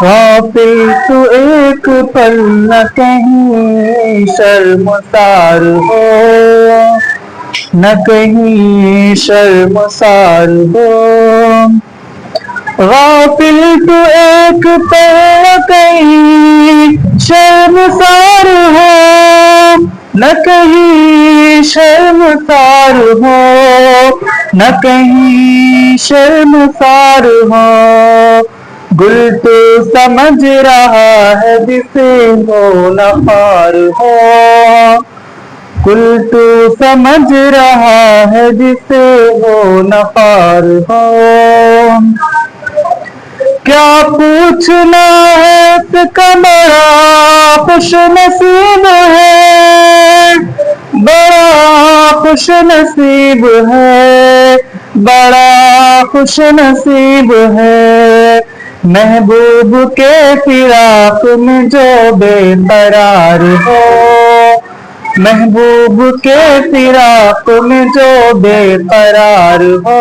गाफिल तू एक पल न कहीं शर्मसार हो, न कहीं शर्मसार हो। गाफिल तू एक पल न कहीं शर्मसार हो, न कहीं शर्मसार हो, न कहीं शर्मसार हो। गुल तो समझ रहा है जिसे हो न पार हो, गुल तो समझ रहा है जिसे हो न पार हो। क्या पूछना है इसका, बड़ा खुश नसीब है, बड़ा खुश नसीब है, बड़ा खुश नसीब है। महबूब के फिराक में जो बेकरार हो, महबूब के फिराक में जो बेकरार हो।